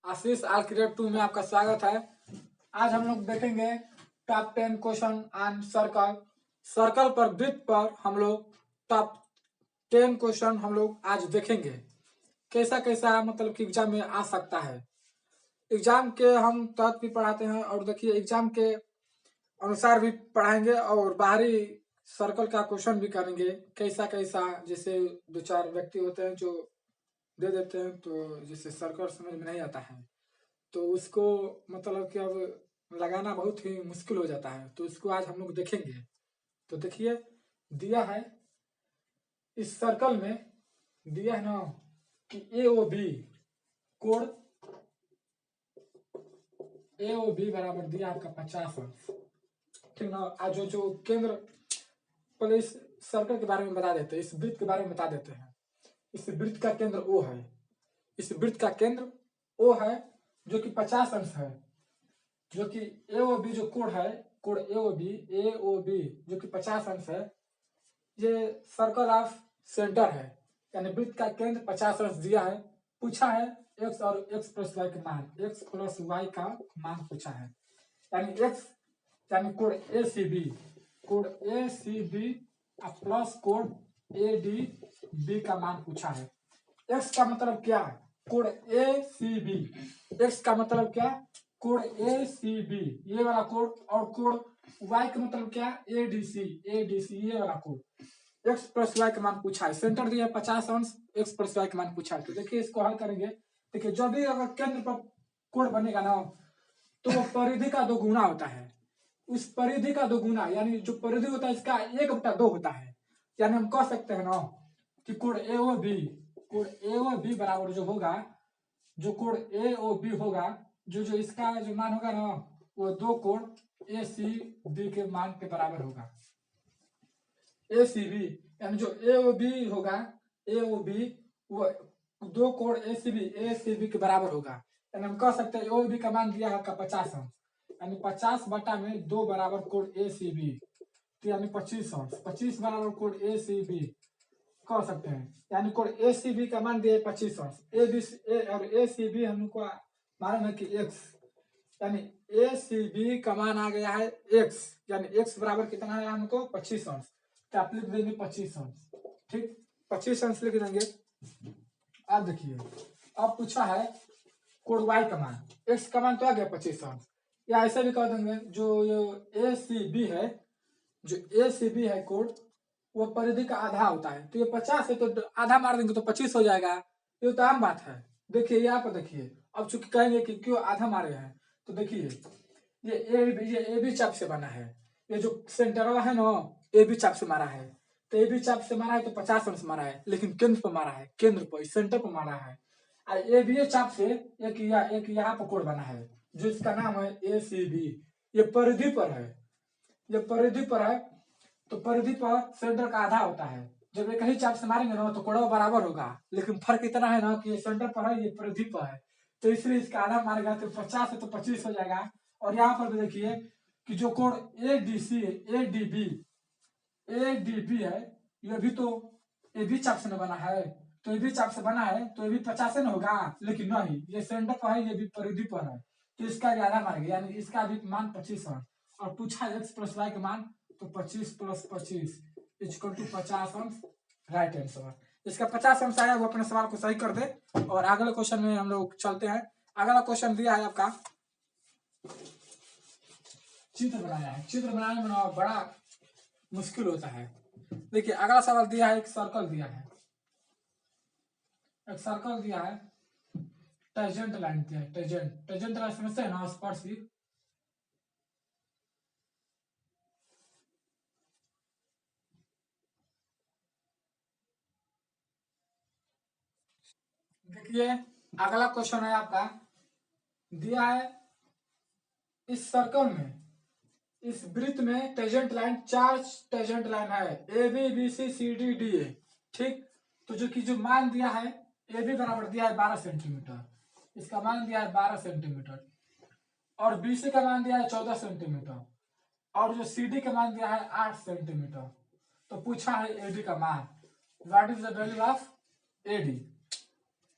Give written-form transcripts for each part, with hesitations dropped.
आशीष आल create 2 में आपका स्वागत है। आज हम लोग देखेंगे top 10 question on circle. Circle पर वृत्त पर हम लोग टॉप 10 क्वेश्चन हम लोग आज देखेंगे। कैसा कैसा मतलब कि एग्जाम में आ सकता है। एग्जाम के हम तहत भी पढ़ाते हैं और देखिए एग्जाम के अनुसार भी पढ़ाएंगे और बाहरी सर्कल का क्वेश्चन भी करेंगे। कैसा कैसा जैसे दो चार व्यक्ति होते हैं जो दे देते हैं तो जिससे सर्कल समझ में नहीं आता है तो उसको मतलब कि अब लगाना बहुत ही मुश्किल हो जाता है, तो इसको आज हम लोग देखेंगे। तो देखिए दिया है इस सर्कल में, दिया है ना कि ए ओ बी कोण ए ओ बी बराबर दिया आपका 50 अंश, ठीक ना। आज जो केंद्र पहले इस सर्कल के बारे में बता देते हैं, इस वृत्त के बारे में बता देते हैं। इस वृत्त का केंद्र ओ है, इस वृत्त का केंद्र ओ है जो कि 50 अंश है, जो कि ए ओ बी जो कोण है, कोण ए ओ बी जो कि 50 अंश है। ये सर्कल ऑफ सेंटर है, यानी वृत्त का केंद्र 50 अंश दिया है। पूछा है एक्स और एक्स प्लस वाई का मान, एक्स प्लस वाई का मान पूछा है, यानी एक्स यानी कोण ए सी बी, कोण ए सी बी प्लस कोण ए डी बी का मान पूछा है। एक्स का मतलब क्या है, कोण ए सी बी। एक्स का मतलब क्या, कोण ए सी बी ये वाला कोण, और कोण वाई का मतलब क्या, ए डी सी ये वाला कोण। एक्स प्लस वाई का मान पूछा है, सेंटर दिया 50 अंश, एक्स प्लस वाई का मान पूछा है। तो देखिए इसको हल करेंगे। देखिए जब भी अगर केंद्र पर कोण बनेगा ना तो वो परिधि का 2 गुना होता है। उस परिधि का 2 गुना, यानी जो परिधि होता है इसका 1/2 होता है। यानी हम कह सकते हैं ना कि कोण ए ओ बी बराबर जो होगा, जो कोण ए ओ बी होगा, जो इसका जो मान होगा ना वो 2 कोण ए सी बी के मान के बराबर होगा। ए सी बी यानी जो ए ओ बी होगा, ए ओ बी वो 2 कोण ए सी बी के बराबर होगा। यानी हम कह सकते हैं ए ओ बी का मान दिया है आपका 50 अंश, यानी 50 बटा में 2 बराबर कोण ए सी बी, तो यानी 25 अंश, 25 बराबर कोण ए सी बी कह सकते हैं। यानी कोण ए सी बी का मान दिया है 25 अंश, और ए सी बी हमको मालूम है कि एक्स, यानी ए सी बी का मान आ गया है एक्स, यानी एक्स बराबर कितना है हमको 25 अंश। तो आप लिख देंगे 25 अंश, ठीक 25 अंश लिख देंगे। अब देखिए अब पूछा है कोण वाई का मान, एक्स का मान तो आ गया 25 अंश, या ऐसे भी कह देंगे जो ए सी बी है, जो ए सी बी है कोण वो परिधि का आधा होता है। तो ये 50 है तो आधा मार देंगे तो 25 हो जाएगा, ये तो आम बात है। देखिए यहाँ पर देखिए, अब चूंकि कहेंगे कि क्यों आधा मारे हैं, तो देखिए ये ए बी चाप से बना है, ये जो सेंटर वाला है ना ए बी चाप से मारा है, तो ए बी चाप से मारा है तो 50 अंश मारा है, लेकिन केंद्र पर मारा है, केंद्र पर सेंटर पर मारा है। ए बी चाप से एक यहाँ पर कोण बना है जो इसका नाम है ए सी बी, ये परिधि पर है, ये परिधि पर है। तो परिधि पर सेंटर का आधा होता है, जब एक ही चाप से मारेंगे ना तो कोणों बराबर होगा, लेकिन फर्क इतना है ना कि ये सेंटर पर है, ये परिधि पर है, तो इसलिए इसका आधा मारेगा तो 50 है तो 25 हो जाएगा। और यहाँ पर भी देखिए कि जो कोण A D C A D B है, ये भी तो ए बी चाप से बना है, तो ए बी चाप से बना है तो ये भी 50 न होगा, लेकिन नहीं ये सेंटर पर है, ये भी परिधि पर है, तो इसका भी आधा मारेगा, यानी इसका भी मान 25 है। और पूछा एक्स प्लस वाई का मान, तो 25 प्लस 25 इक्वल टू 50 अंश, राइट आंसर। इसका 50 अंश आया, वो अपने सवाल को सही कर दे। और अगले क्वेश्चन में हम लोग चलते हैं। अगला क्वेश्चन दिया है आपका चित्र बनाया है, चित्र बनाने में बड़ा मुश्किल होता है। देखिए अगला सवाल दिया है, एक सर्कल दिया है, एक सर्कल दिया है, टेंजेंट लाइन दिया है, टेंजेंट लाइन समझते हैं ना, स्पर्शी। देखिए अगला क्वेश्चन है आपका, दिया है इस सर्कल में, इस वृत्त में टेंजेंट लाइन 4 टेंजेंट लाइन है, A B B C C D D A, ठीक। तो जो मान दिया है, ए बी बराबर दिया है 12 सेंटीमीटर, इसका मान दिया है 12 सेंटीमीटर, और बी सी का मान दिया है 14 सेंटीमीटर, और जो सी डी का मान दिया है 8 सेंटीमीटर। तो पूछा है ए डी का मान, what is the value of A D,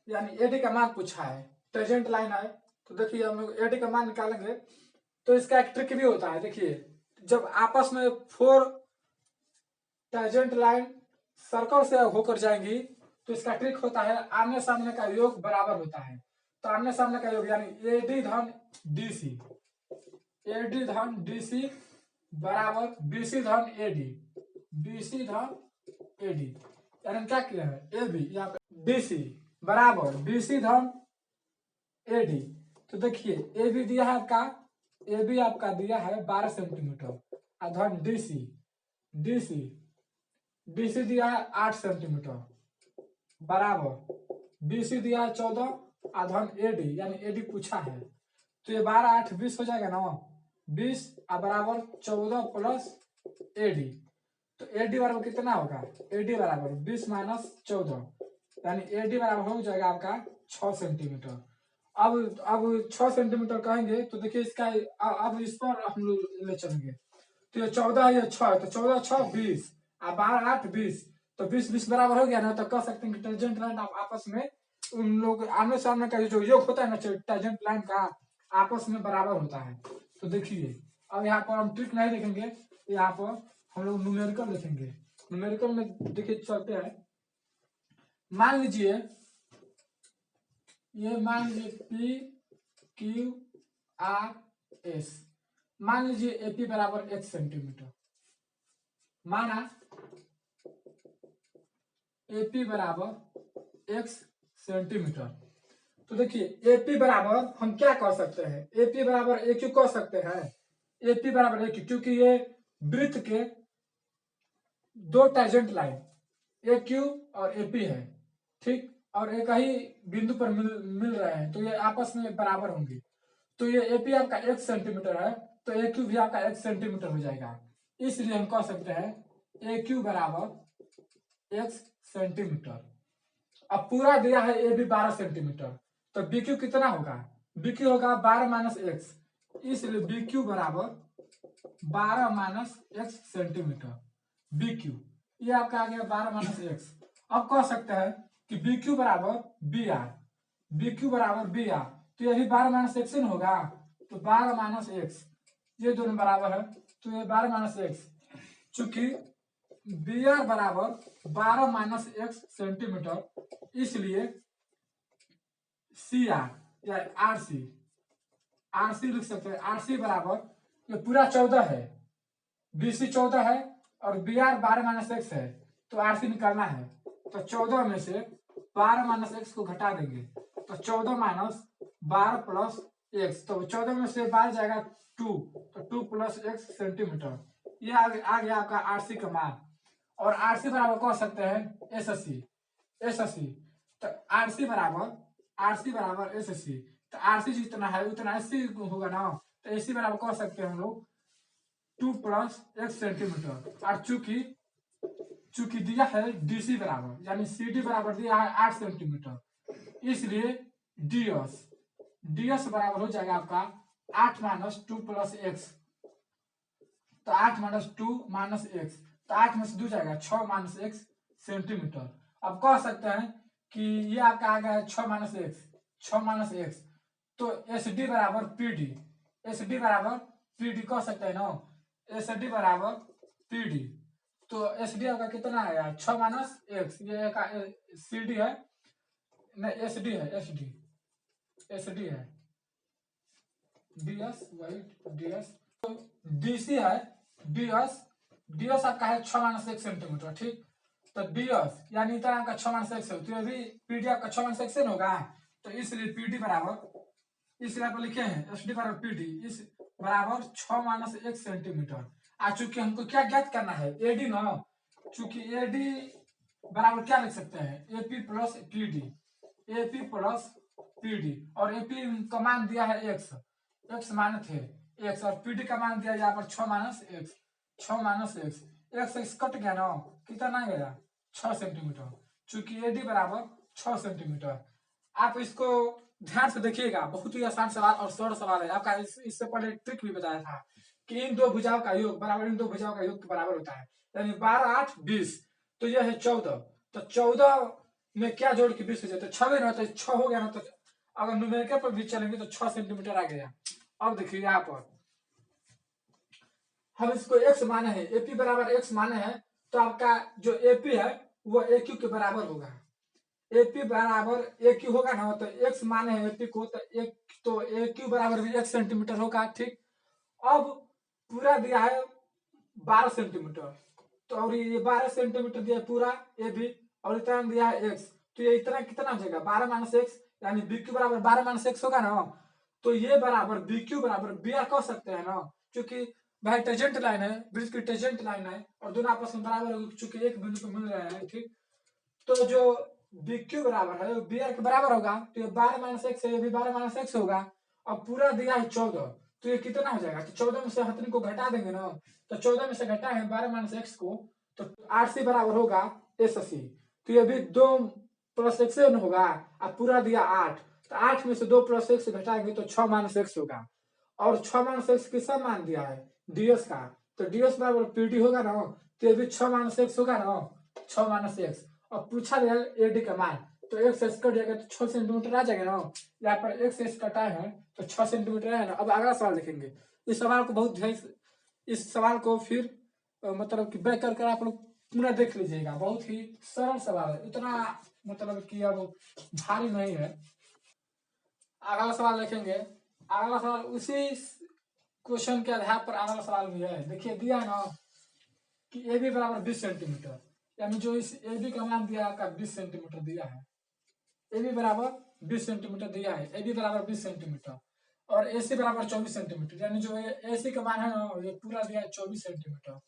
यानी ए डी का मान पूछा है। टेंजेंट लाइन है, तो देखिए हम लोग एडी का मान निकालेंगे तो इसका एक ट्रिक भी होता है। देखिए जब आपस में 4 टेंजेंट लाइन सर्कल से होकर जाएंगी तो इसका ट्रिक होता है आमने सामने का योग बराबर होता है। तो आमने सामने का योग यानी एडी धन डीसी, एडी धन डीसी बराबर बीसी धन एडी, बीसी धन एडी, यानी क्या किया है ए बी यहाँ पे डीसी बराबर बीसी धन एडी। तो देखिए ए बी दिया है आपका, ए बी आपका दिया है 12 सेंटीमीटर, धन डीसी, डीसी डीसी दिया है 8 सेंटीमीटर बराबर बीसी दिया है 14, धन एडी यानी एडी पूछा है। तो ये 12 8 20 हो जाएगा ना, 20 बराबर 14 प्लस एडी। तो एडी बराबर कितना होगा, एडी बराबर 20 माइनस 14 यानी एडी बराबर हो जाएगा आपका 6 सेंटीमीटर। अब 6 सेंटीमीटर कहेंगे तो देखिए इसका अब इस पर हम लोग ले चलेंगे। तो ये 14 ये 6 तो 14 6 20 12 8 20, तो 20 20 बराबर हो गया ना। तो कह सकते हैं कि टेंजेंट लाइन आपस में उन लोग आमने सामने का जो योग होता है ना टेंजेंट लाइन का आपस में बराबर होता है। तो देखिए अब यहाँ पर हम ट्रिक नहीं देखेंगे, यहाँ पर हम लोग न्यूमेरिकल देखेंगे। न्यूमेरिकल में देखिए चलते हैं, मान लीजिए ये मान लीजिए पी क्यू आर एस, मान लीजिए एपी बराबर 1 सेंटीमीटर, माना एपी बराबर 1 सेंटीमीटर। तो देखिए एपी बराबर हम क्या कह सकते हैं, एपी बराबर ए क्यू कह सकते हैं, एपी बराबर ए क्यू, क्योंकि ये वृत्त के 2 टेंजेंट लाइन ए क्यू और एपी है, ठीक, और एक ही बिंदु पर मिल रहे हैं तो ये आपस में बराबर होंगे। तो ये एपी आपका 1 सेंटीमीटर है तो ए क्यू भी आपका 1 सेंटीमीटर हो जाएगा। इसलिए हम कह सकते हैं ए क्यू बराबर 1 सेंटीमीटर। अब पूरा दिया है ए बी 12 सेंटीमीटर, तो बी क्यू कितना होगा, बी क्यू होगा 12 माइनस एक्स, इसलिए बी क्यू बराबर 12 minus X centimetre, B Q ये आपका आ गया 12 माइनस एक्स। अब कह सकते हैं कि बी क्यू बराबर बी आर, बी क्यू बराबर बी आर, तो यही 12 माइनस एक्स होगा, तो 12 माइनस एक्स ये दोनों बराबर है, तो ये 12 माइनस एक्स, चूंकि बी आर बराबर 12 माइनस एक्स सेंटीमीटर, इसलिए सी आर या आर सी, आर सी लिख सकते हैं, आर सी बराबर ये पूरा 14 है, बी सी 14 है और बी आर 12 माइनस एक्स है, तो आर सी निकालना है। तो 14 में से 12 माइनस एक्स को घटा देंगे तो 14 माइनस 12 प्लस एक्स, तो 14 में से 12 जाएगा 2, तो 2 प्लस एक्स सेंटीमीटर, ये आ गया आपका आरसी का मान। और आरसी बराबर कह सकते हैं एस सी, एस सी, तो आरसी बराबर एस सी, तो आरसी जितना है उतना एस सी होगा ना, तो एसी बराबर कह सकते हैं हम लोग 2 प्लस एक्स सेंटीमीटर। और चूंकि दिया है डीसी बराबर यानी सीडी बराबर दिया है 8 सेंटीमीटर, इसलिए डीएस बराबर हो जाएगा आपका 8 माइनस 2 प्लस एक्स, तो 8 माइनस 2 माइनस एक्स, तो 8 में से 2 जाएगा 6 माइनस एक्स सेंटीमीटर। अब कह सकते हैं कि ये आपका आ गया है 6 माइनस एक्स, 6 माइनस एक्स, तो एस डी बराबर पी डी, एस डी बराबर पी डी कह सकते हैं ना, एस डी बराबर पी डी, तो एस डी आपका कितना आएगा 6 माइनस एक्स, ये का सी डी है नहीं एस डी है, एस डी है, डीएस वही डीएस, तो डीसी है डीएस, डीएस आपका है 6 माइनस 1 सेंटीमीटर, ठीक, तो डीएस यानी इतना आपका 6 माइनस 1 है, तो ये भी पीडी आपका 6 माइनस 1 होगा, तो इसलिए पीडी बराबर, इसलिए आप लिखे हैं एस डी बराबर पीडी इस बराबर 6 माइनस 1 सेंटीमीटर। चूंकि हमको क्या ज्ञात करना है एडी ना, चूंकि एडी बराबर क्या लिख सकते हैं AP plus PD, AP plus PD, और एपी का मान दिया है एक्स, एक्स मान थे एक्स, और पीडी का मान दिया यहाँ पर 6 minus x, 6 minus x, x x cut गया ना, कितना गया 6 सेंटीमीटर, चूंकि एडी बराबर 6 सेंटीमीटर। आप इसको ध्यान से देखिएगा, बहुत ही आसान सवाल और सरल सवाल है आपका। इससे पहले ट्रिक भी बताया था कि इन दो भुजाओं का योग बराबर इन दो भुजाओं का योग के बराबर होता है, यानी 12 8 20, तो यह है 14, तो 14 में क्या जोड़ के 20 हो जाए तो 6 ना, तो 6 हो गया ना, तो अगर न्यूमेरिकल पर भी चलेंगे तो 6 सेंटीमीटर आ गया। अब देखिए यहाँ पर हम इसको x माने हैं, AP बराबर x माने हैं, तो आपका जो AP है वो AQ के बराबर होगा। AP बराबर AQ होगा ना, तो x माने हैं AP को, तो AQ बराबर भी 1 सेंटीमीटर होगा। ठीक, अब पूरा दिया है 12 सेंटीमीटर, तो और ये 12 सेंटीमीटर दिया है पूरा AB, और इतना दिया है x, तो ये इतना कितना हो जाएगा 12 माइनस x, यानी BQ बराबर 12 माइनस x होगा ना, तो ये बराबर BQ बराबर BR कह सकते हैं ना, क्योंकि भाई टेंजेंट लाइन है, वृत्त की टेंजेंट लाइन है और दोनों आपस में बराबर होगी चूंकि एक बिंदु पे मिल रहे हैं। ठीक, तो जो BQ बराबर है वो BR के बराबर होगा, तो ये 12 माइनस x है, ये भी 12 माइनस x होगा। अब पूरा दिया है 14, तो ये कितना हो जाएगा, तो 14 में से हथनी को घटा देंगे ना, तो 14 में से घटा है 12 माइनस x को, तो 8 से बराबर होगा 80। तो ये भी 2 प्लस x होगा, अब पूरा दिया 8, तो 8 में से 2 प्लस x घटाएंगे तो 6 माइनस x होगा, और 6 माइनस x किसका मान दिया है, ds का, तो ds बराबर pd होगा ना, तो ये भी 6 माइनस x होगा ना, 6 माइनस x। और पूछा गया एडी का मान, तो x s कट जाएगा तो 6 सेंटीमीटर आ जाएगा ना, यहाँ पर x s कटा है तो 6 सेंटीमीटर है ना। अब अगला सवाल देखेंगे, इस सवाल को बहुत ध्यान, इस सवाल को फिर मतलब कि बैक कर आप लोग पूरा देख लीजिएगा, बहुत ही सरल सवाल है, इतना मतलब कि अब भारी नहीं है। अगला सवाल देखेंगे, अगला सवाल उसी क्वेश्चन के आधार पर अगला सवाल भी है। देखिए दिया है ना कि ए बी बराबर 20 सेंटीमीटर, यानी जो इस ए बी का मान दिया आपका 20 सेंटीमीटर दिया है, ए बी बराबर 20 सेंटीमीटर दिया है, ए बी बराबर 20 सेंटीमीटर, और ए सी बराबर 24 सेंटीमीटर, यानी जो ए सी का मान है ना ये पूरा दिया है 24 सेंटीमीटर,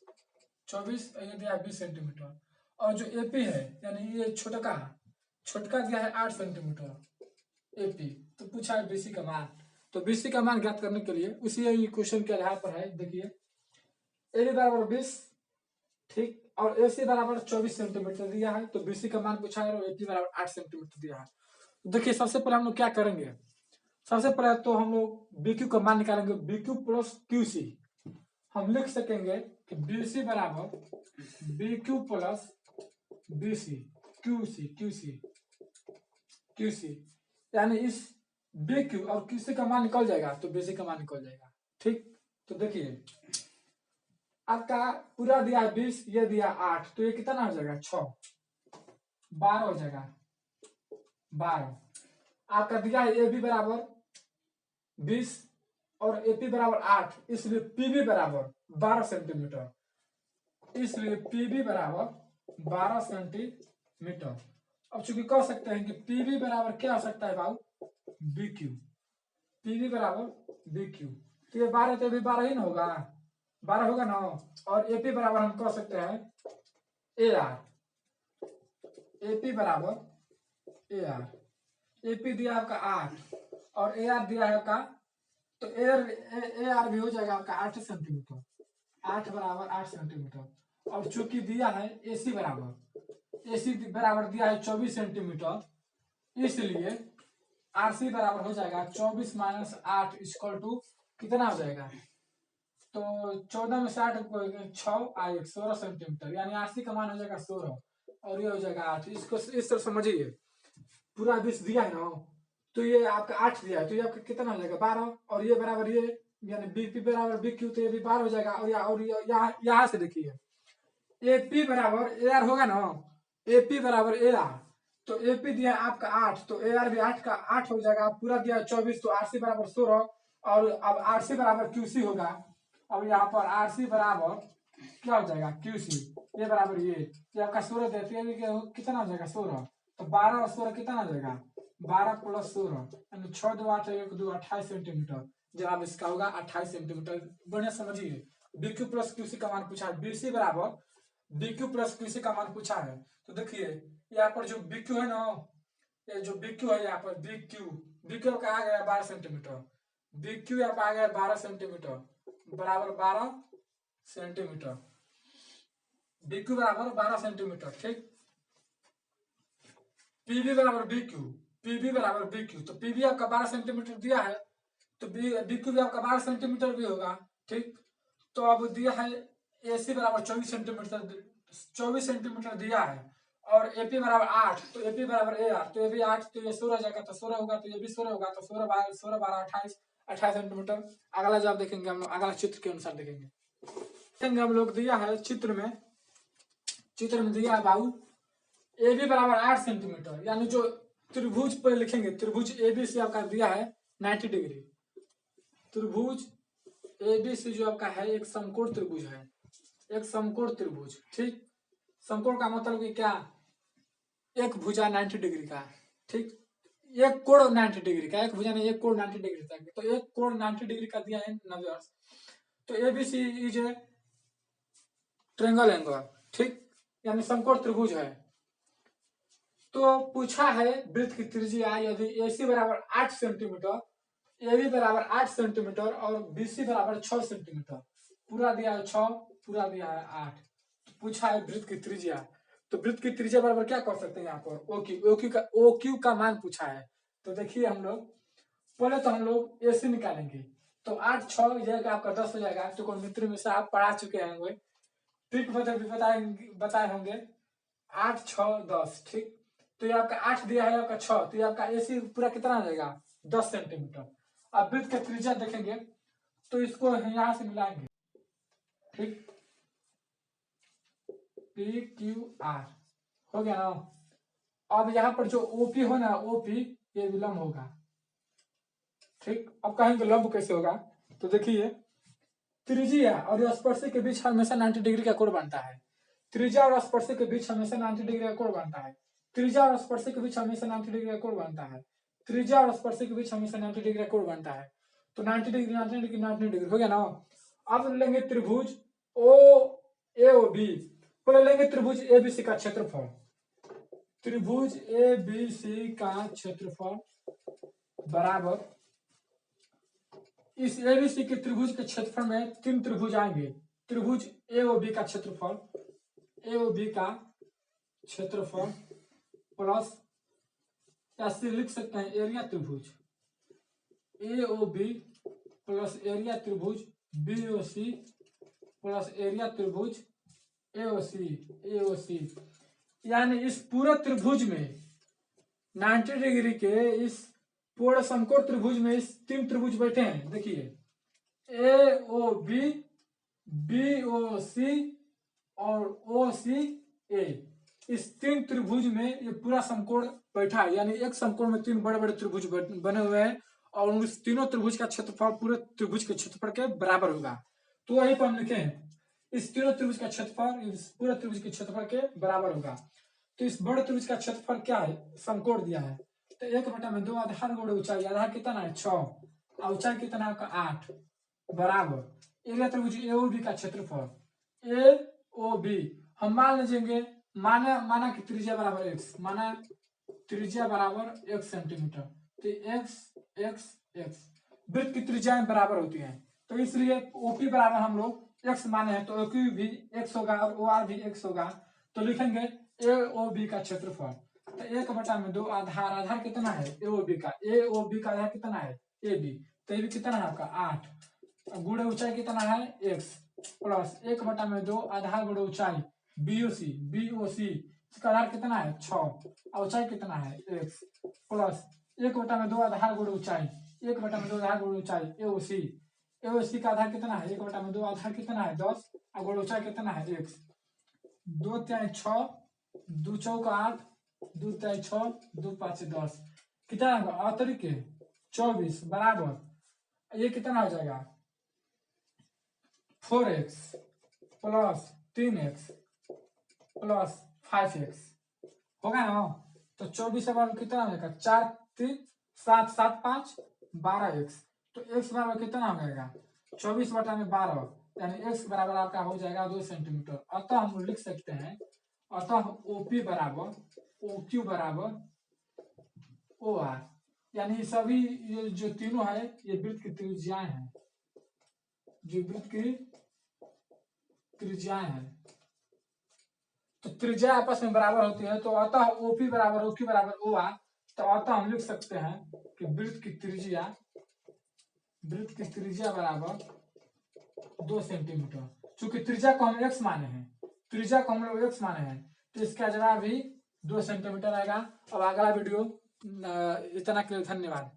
24 ये दिया है 20 सेंटीमीटर, और जो ए पी है यानी ये छोटका दिया है 8 सेंटीमीटर एपी, तो पूछा है बीसी का मान, तो बीसी का मान ज्ञात करने के लिए उसी क्वेश्चन के आधार पर है। देखिए ए बी बराबर 20, ठीक, और ए सी बराबर 24 सेंटीमीटर दिया है, तो बीसी का मान पूछा है और ए पी बराबर 8 सेंटीमीटर दिया है। देखिए सबसे पहले हम लोग क्या करेंगे, सबसे पहले तो हम लोग BQ का मान निकालेंगे, BQ प्लस QC, हम लिख सकेंगे कि BC बराबर BQ प्लस BC, QC, यानी इस BQ और QC का मान निकल जाएगा तो BC का मान निकल जाएगा। ठीक, तो देखिए आपका पूरा दिया 20, ये दिया 8, तो ये कितना हो जाएगा 6, 12 हो जाएगा, 12। आपका दिया है ए बी बराबर 20 और एपी बराबर 8, इसलिए पीबी बराबर 12 सेंटीमीटर, इसलिए पीबी बराबर 12 सेंटीमीटर। अब चूंकि कह सकते हैं कि पीबी बराबर क्या हो सकता है भाव, BQ, पीबी बराबर BQ, तो ये 12 तो भी 12 ही ना होगा, 12 होगा ना, और एपी बराबर हम कह सकते हैं AR, एपी बराबर AR, एपी दिया आपका 8 और AR दिया है आपका, तो AR भी हो जाएगा आपका 8 सेंटीमीटर, 8 बराबर 8 सेंटीमीटर। और चूंकि दिया है AC बराबर दिया है 24 सेंटीमीटर, इसलिए RC बराबर हो जाएगा 24 माइनस 8 इक्वल टू कितना हो जाएगा, तो 14 में से 8 6 आए 16 सेंटीमीटर, यानी RC का मान हो जाएगा 16 और ये हो जाएगा 8। इसको इस तरह समझिए, पूरा 20 दिया है ना, तो ये आपका 8 दिया है, तो ये आपका कितना हो जाएगा 12, और ये बराबर ये, यानी बीपी बराबर BQ, तो ये भी 12 हो जाएगा। और यहाँ से देखिए AP बराबर AR होगा ना, AP बराबर AR, तो AP दिया आपका 8, तो AR भी 8 का 8 हो जाएगा, पूरा दिया 24, तो RC बराबर 16, और अब RC बराबर QC होगा। अब यहाँ पर RC बराबर क्या हो जाएगा QC, ये बराबर ये आपका 16 देते हैं, कितना हो जाएगा 16, तो 12 और 16 कितना हो जाएगा 12 प्लस 16, यानी 6 2 8 1 2 28 सेंटीमीटर, जवाब इसका होगा 28 सेंटीमीटर। बढ़िया समझिए, BQ प्लस QC का मान पूछा है, BC बराबर BQ प्लस QC का मान पूछा है, तो देखिए यहाँ पर जो BQ है ना, ये जो BQ है यहाँ पर BQ का आ गया 12 सेंटीमीटर, BQ यहाँ पर आ गया 12 सेंटीमीटर, बराबर 12 सेंटीमीटर, BQ बराबर 12 सेंटीमीटर। ठीक, PB बराबर BQ, तो PB आपका 12 सेंटीमीटर दिया है, तो BQ भी आपका 12 सेंटीमीटर भी होगा। ठीक, तो अब दिया है AC बराबर 24 सेंटीमीटर दिया है, और एपी बराबर 8, तो एपी बराबर ए आर, तो ये भी 8, तो ये 16 जाएगा, तो 16 होगा, तो ये भी 16 होगा, तो 16 12 28 28 सेंटीमीटर। अगला जवाब देखेंगे हम लोग, अगला चित्र के अनुसार देखेंगे। देखेंगे हम लोग, दिया है चित्र में दिया है बाबू ए बी बराबर 8 सेंटीमीटर, यानी जो त्रिभुज पर लिखेंगे, त्रिभुज एबीसी आपका दिया है 90 डिग्री। त्रिभुज एबीसी जो आपका है एक समकोण त्रिभुज है, एक समकोण त्रिभुज। ठीक, समकोण का मतलब कि क्या, एक भुजा 90 डिग्री का। ठीक, एक कोण 90 डिग्री का, एक भुजा नहीं, एक कोण 90 डिग्री तक, तो एक कोण 90 डिग्री का दिया है 90। तो ABC is a triangle angle. ठीक, यानी समकोण त्रिभुज है। तो पूछा है वृत्त की त्रिज्या यदि एसी बराबर 8 सेंटीमीटर, एबी बराबर 8 सेंटीमीटर और बीसी बराबर 6 सेंटीमीटर, पूरा दिया है 6, पूरा दिया है 8, तो पूछा है वृत्त की त्रिज्या। तो वृत्त की त्रिज्या बराबर क्या कर सकते हैं यहाँ पर, ओ क्यू का मान पूछा है। तो देखिए हम लोग पहले तो हम लोग एसी निकालेंगे, तो 8 6 जाएगा आपका 10 हो जाएगा। तो मित्र में से आप पढ़ा चुके होंगे, ट्रिक बताए होंगे, 8 6 10। ठीक, तो ये आपका 8 दिया है, आपका 6, तो ये आपका एसी पूरा कितना आ जाएगा 10 सेंटीमीटर। अब वृत्त का त्रिज्या देखेंगे तो इसको यहां से मिलाएंगे। ठीक, पी क्यू आर हो गया ना। अब यहाँ पर जो ओपी हो ना, ओपी ये विलंब होगा। ठीक, अब कहेंगे लंब कैसे होगा, तो देखिए त्रिज्या और स्पर्शी के बीच हमेशा 90 डिग्री का कोण बनता है। त्रिज्या और स्पर्शी के बीच हमेशा 90 डिग्री का कोण बनता है। त्रिज्या और स्पर्शी के बीच हमेशा 90 डिग्री का कोण बनता है। त्रिज्या और स्पर्शी के बीच हमेशा 90 डिग्री का कोण बनता है। तो 90 डिग्री 90 डिग्री 90 डिग्री हो गया ना। अब लेंगे त्रिभुज ओ ए ओ बी, पहले लेंगे त्रिभुज ए बी सी का क्षेत्रफल। त्रिभुज ए बी सी का क्षेत्रफल बराबर इस एबीसी के त्रिभुज के क्षेत्रफल में 3 त्रिभुज आएंगे। त्रिभुज एओबी का क्षेत्रफल, एओबी का क्षेत्रफल प्लस ऐसे लिख सकते हैं एरिया त्रिभुज एओबी प्लस एरिया त्रिभुज बीओसी प्लस एरिया त्रिभुज एओसी एओसी। यानी इस पूरे त्रिभुज में 90 डिग्री के इस पूर्ण समकोण त्रिभुज में इस 3 त्रिभुज बैठे हैं। देखिए ए ओ बी, बी ओ सी और ओ सी ए, इस 3 त्रिभुज में ये पूरा समकोण बैठा है। यानी एक समकोण में 3 बड़े बड़े त्रिभुज बने हुए हैं और उन तीनों त्रिभुज का क्षेत्रफल पूरे त्रिभुज के क्षेत्रफल के बराबर होगा। तो वही पर हम लिखे हैं इस तीनों त्रिभुज का क्षेत्रफल इस पूरे त्रिभुज के क्षेत्रफल के बराबर होगा। तो इस बड़े त्रिभुज का क्षेत्रफल क्या है, समकोण दिया है, तो 1/2 आधार गुणे ऊंचाई, आधार कितना है 6 और ऊंचाई कितना है आपका 8 बराबर एरिया त्रिभुज एओबी का क्षेत्रफल एओबी। हम मान लीजिएंगे, माना कि त्रिज्या बराबर x, माना त्रिज्या बराबर x सेंटीमीटर, तो x वृत्त की त्रिज्याएं बराबर होती हैं, तो इसलिए ओपी बराबर हम लोग x माने हैं, तो ओक्यू भी x होगा और ओआर भी x होगा। तो लिखेंगे एओबी का क्षेत्रफल, तो 1/2 आधार कितना है एओबी का, एओबी का आधार कितना है एबी, तो ये भी कितना है आपका 8 गुणे ऊंचाई कितना है x प्लस 1/2 आधार गुणे ऊंचाई बीओसी, बीओसी इसका आधार कितना है 6 और ऊंचाई कितना है x प्लस 1/2 आधार गुणे ऊंचाई, 1/2 आधार गुणे ऊंचाई एओसी, एओसी का आधार कितना है 1/2 आधार कितना है 10 और गुणे ऊंचाई कितना है x। 2 3 6 2 4 8 2 3 6 2 5 10 कितना होगा अतरी के 24 बराबर ये कितना हो जाएगा 4x plus 3x plus 5x होगा ना। तो 24 बराबर कितना हो जाएगा 4 3 7 7 5 12x, तो x बराबर कितना हो जाएगा 24/12, यानी x बराबर आपका हो जाएगा 2 सेंटीमीटर। अतः हम लिख सकते हैं, अतः ओपी बराबर ओक्यू बराबर ओ आर, यानी सभी ये जो तीनों है ये वृत्त की त्रिज्याएं हैं, जो वृत्त की त्रिज्याएं हैं, तो त्रिज्या आपस में बराबर होती है। तो अतः ओपी बराबर ओक्यू बराबर ओ आर, तो अतः हम लिख सकते हैं कि वृत्त की त्रिज्या बराबर 2 सेंटीमीटर। चूंकि त्रिज्या को हम x माने हैं, त्रिज्या को हम लोग x माने हैं, तो इसका जवाब भी 2 सेंटीमीटर आएगा। अब अगला वीडियो इतना के लिए धन्यवाद।